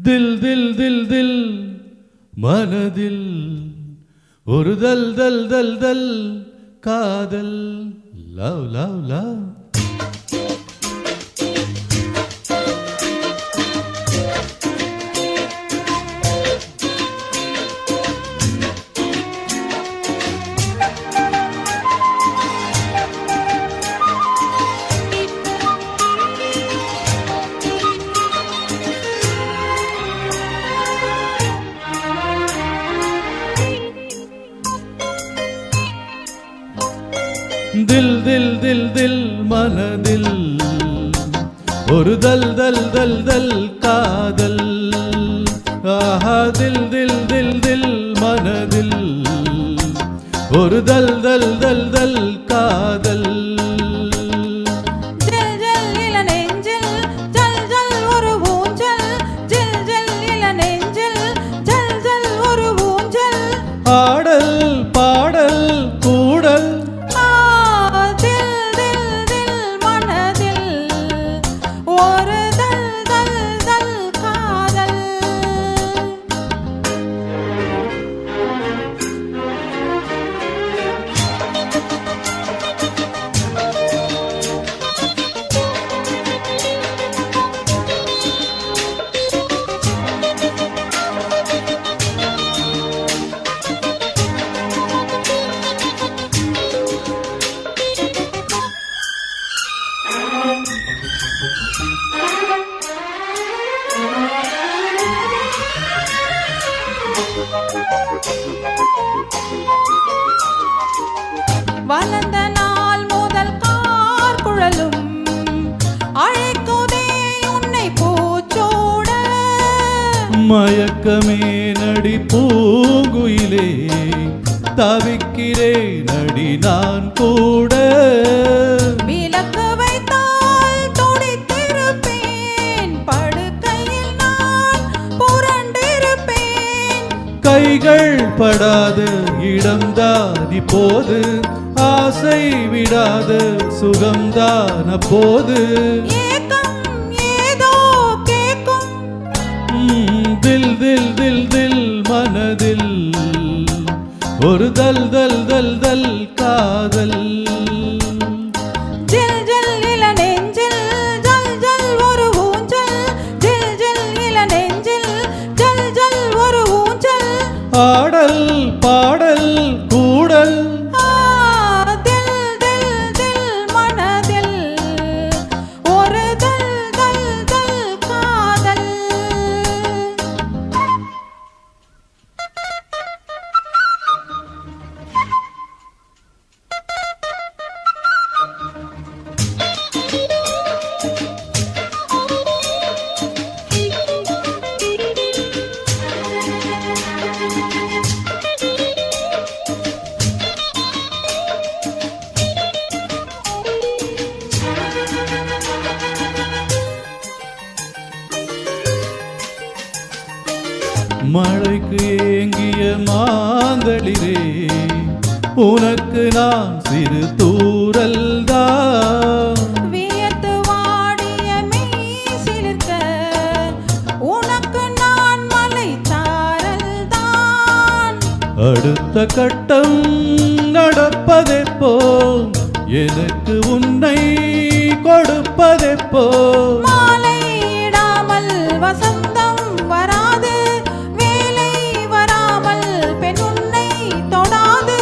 தில் தில் தில் தில் மனதில் ஒரு தல் தல் தல் தல் காதல் லவ் லவ் லவ். தில் தில் தில் தில் மனதில் ஒரு தல் தல் தல் தல் காதல். ஆஹா தில் தில் தில் தில் மனதில் ஒரு தல் தல் தல் தல் காதல். ஆடல் பாடல் கூடல் வளர்ந்த நாள் முதல் கார் குழலும் அழைக்குதே உன்னை பூச்சோட. மயக்கமே நடி பூங்குயிலே தவிக்கிறே நடி நான் கூட. விளக்கு வைத்தால் துடித்திருப்பேன், படுக்கையில் நான் புரண்டிருப்பேன். கைகள் படாத இடம்தான் இப்போது, ஆசை விடாத சுகம்தான் அப்போது. ஏக்கம் ஏதோ கேட்கும் தில் தில் தில் தில் மனதில் ஒரு தல் தல் தல் தல் காதல். ஜில் ஜில் இள நெஞ்சில் ஜல் ஜல் ஒரு ஊஞ்சல். ஜில் ஜில் இள நெஞ்சில் ஜல் ஜல் ஒரு ஊஞ்சல். ஆடல் பாடல் கூடல் மழைக்கு ஏங்கிய மாந்தளிரே உனக்கு நான் சிறு தூரல்தான். வியத்து வாடிய மீசிலிருக்க உனக்கு நான் மலை சாரல்தான். அடுத்த கட்டம் நடப்பதெப்போ, எனக்கு உன்னை கொடுப்பதெப்போ. மாலையிடாமல் வசந்தம் வராது, வேலை வராமல் பெண் உன்னை தொடாது.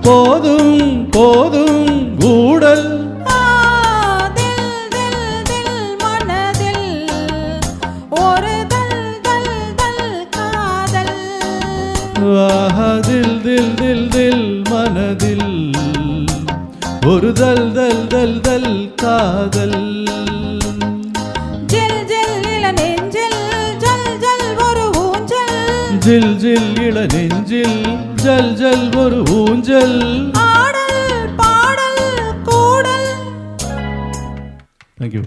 போதும் போதும் கூடல் தில் தில் தில் மனதில் ஒரு தல் தல் தல் காதல். ஆஹா தில் தில் தில் தில் மனதில் ஒரு தல் தல் தல் தல் காதல். ஜில் ஜில் இள நெஞ்சில் ஜல் ஜல் ஒரு ஊஞ்சல். ஜில் ஜில் இள நெஞ்சில் ஜல் ஜல் ஒரு ஊஞ்சல். ஆடல் பாடல் கூடல். Thank you.